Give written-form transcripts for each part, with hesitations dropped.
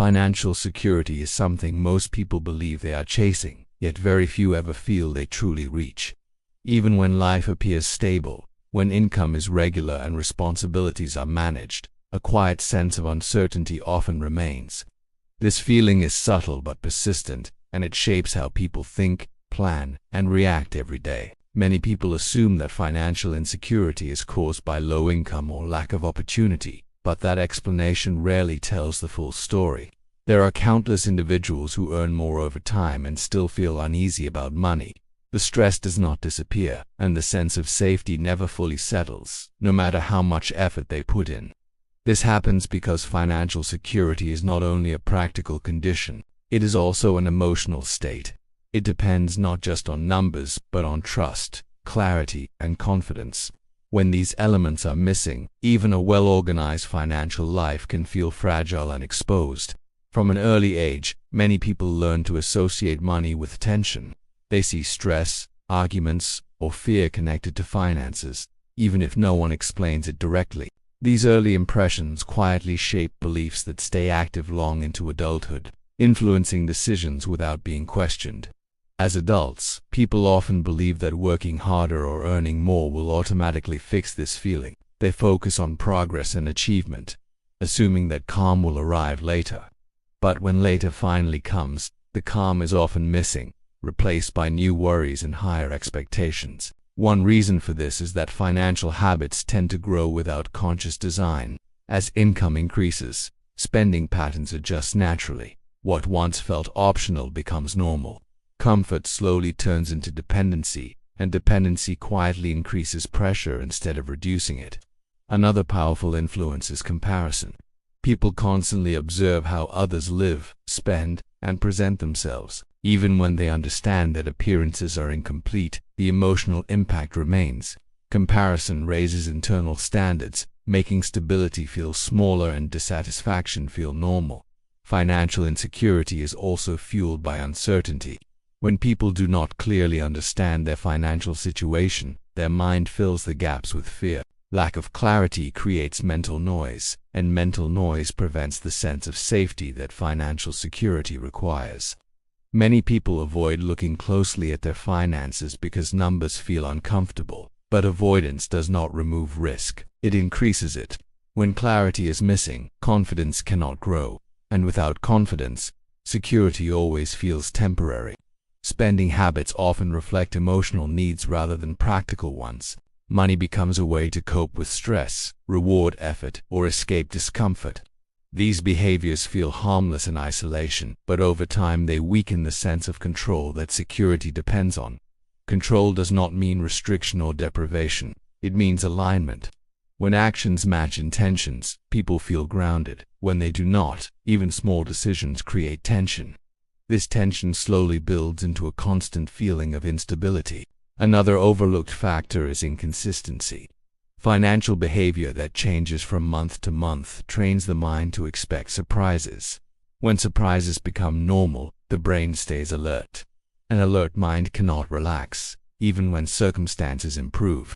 Financial security is something most people believe they are chasing, yet very few ever feel they truly reach. Even when life appears stable, when income is regular and responsibilities are managed, a quiet sense of uncertainty often remains. This feeling is subtle but persistent, and it shapes how people think, plan, and react every day. Many people assume that financial insecurity is caused by low income or lack of opportunity, but that explanation rarely tells the full story. There are countless individuals who earn more over time and still feel uneasy about money. The stress does not disappear, and the sense of safety never fully settles, no matter how much effort they put in. This happens because financial security is not only a practical condition, it is also an emotional state. It depends not just on numbers, but on trust, clarity, and confidence. When these elements are missing, even a well-organized financial life can feel fragile and exposed. From an early age, many people learn to associate money with tension. They see stress, arguments, or fear connected to finances, even if no one explains it directly. These early impressions quietly shape beliefs that stay active long into adulthood, influencing decisions without being questioned. As adults, people often believe that working harder or earning more will automatically fix this feeling. They focus on progress and achievement, assuming that calm will arrive later. But when later finally comes, the calm is often missing, replaced by new worries and higher expectations. One reason for this is that financial habits tend to grow without conscious design. As income increases, spending patterns adjust naturally. What once felt optional becomes normal. Comfort slowly turns into dependency, and dependency quietly increases pressure instead of reducing it. Another powerful influence is comparison. People constantly observe how others live, spend, and present themselves. Even when they understand that appearances are incomplete, the emotional impact remains. Comparison raises internal standards, making stability feel smaller and dissatisfaction feel normal. Financial insecurity is also fueled by uncertainty. When people do not clearly understand their financial situation, their mind fills the gaps with fear. Lack of clarity creates mental noise, and mental noise prevents the sense of safety that financial security requires. Many people avoid looking closely at their finances because numbers feel uncomfortable, but avoidance does not remove risk, it increases it. When clarity is missing, confidence cannot grow, and without confidence, security always feels temporary. Spending habits often reflect emotional needs rather than practical ones. Money becomes a way to cope with stress, reward effort, or escape discomfort. These behaviors feel harmless in isolation, but over time they weaken the sense of control that security depends on. Control does not mean restriction or deprivation, it means alignment. When actions match intentions, people feel grounded. When they do not, even small decisions create tension. This tension slowly builds into a constant feeling of instability. Another overlooked factor is inconsistency. Financial behavior that changes from month to month trains the mind to expect surprises. When surprises become normal, the brain stays alert. An alert mind cannot relax, even when circumstances improve.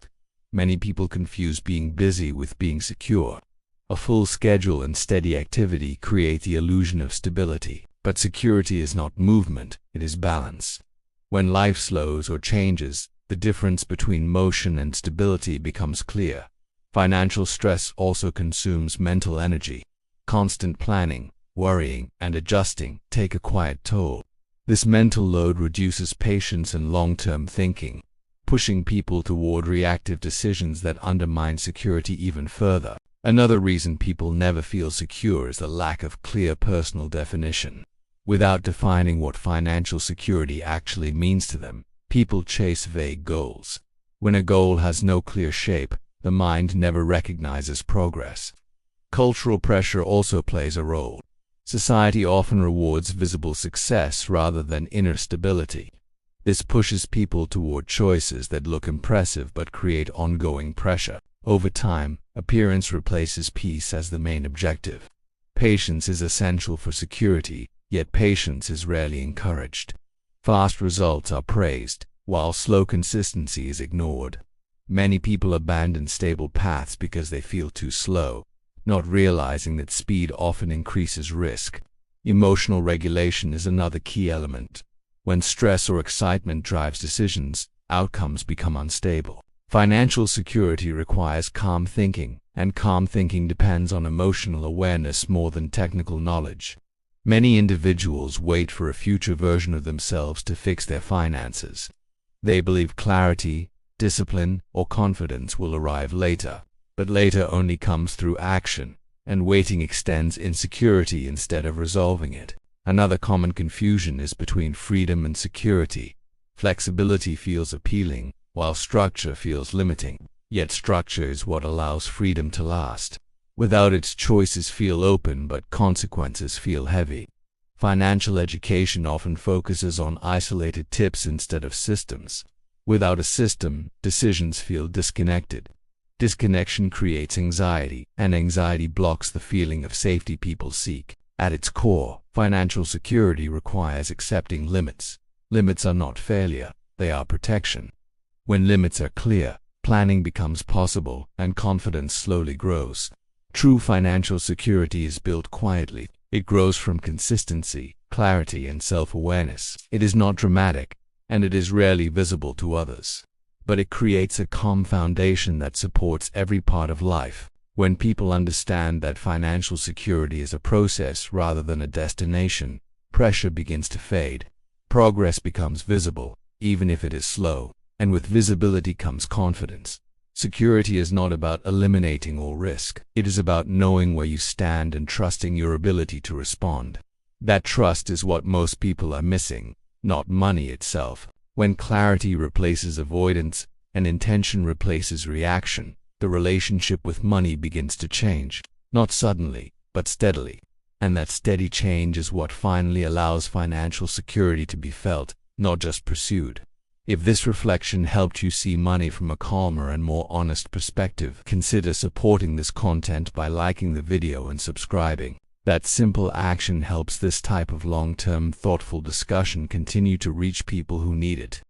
Many people confuse being busy with being secure. A full schedule and steady activity create the illusion of stability. But security is not movement, it is balance. When life slows or changes, the difference between motion and stability becomes clear. Financial stress also consumes mental energy. Constant planning, worrying, and adjusting take a quiet toll. This mental load reduces patience and long-term thinking, pushing people toward reactive decisions that undermine security even further. Another reason people never feel secure is the lack of clear personal definition. Without defining what financial security actually means to them, people chase vague goals. When a goal has no clear shape, the mind never recognizes progress. Cultural pressure also plays a role. Society often rewards visible success rather than inner stability. This pushes people toward choices that look impressive but create ongoing pressure. Over time, appearance replaces peace as the main objective. Patience is essential for security, yet patience is rarely encouraged. Fast results are praised, while slow consistency is ignored. Many people abandon stable paths because they feel too slow, not realizing that speed often increases risk. Emotional regulation is another key element. When stress or excitement drives decisions, outcomes become unstable. Financial security requires calm thinking, and calm thinking depends on emotional awareness more than technical knowledge. Many individuals wait for a future version of themselves to fix their finances. They believe clarity, discipline, or confidence will arrive later, but later only comes through action, and waiting extends insecurity instead of resolving it. Another common confusion is between freedom and security. Flexibility feels appealing, while structure feels limiting. Yet structure is what allows freedom to last. Without it, choices feel open, but consequences feel heavy. Financial education often focuses on isolated tips instead of systems. Without a system, decisions feel disconnected. Disconnection creates anxiety, and anxiety blocks the feeling of safety people seek. At its core, financial security requires accepting limits. Limits are not failure, they are protection. When limits are clear, planning becomes possible, and confidence slowly grows. True financial security is built quietly. It grows from consistency, clarity, and self-awareness. It is not dramatic, and it is rarely visible to others. But it creates a calm foundation that supports every part of life. When people understand that financial security is a process rather than a destination, pressure begins to fade. Progress becomes visible, even if it is slow, and with visibility comes confidence. Security is not about eliminating all risk. It is about knowing where you stand and trusting your ability to respond. That trust is what most people are missing, not money itself. When clarity replaces avoidance and intention replaces reaction, the relationship with money begins to change, not suddenly, but steadily. And that steady change is what finally allows financial security to be felt, not just pursued. If this reflection helped you see money from a calmer and more honest perspective, consider supporting this content by liking the video and subscribing. That simple action helps this type of long-term, thoughtful discussion continue to reach people who need it.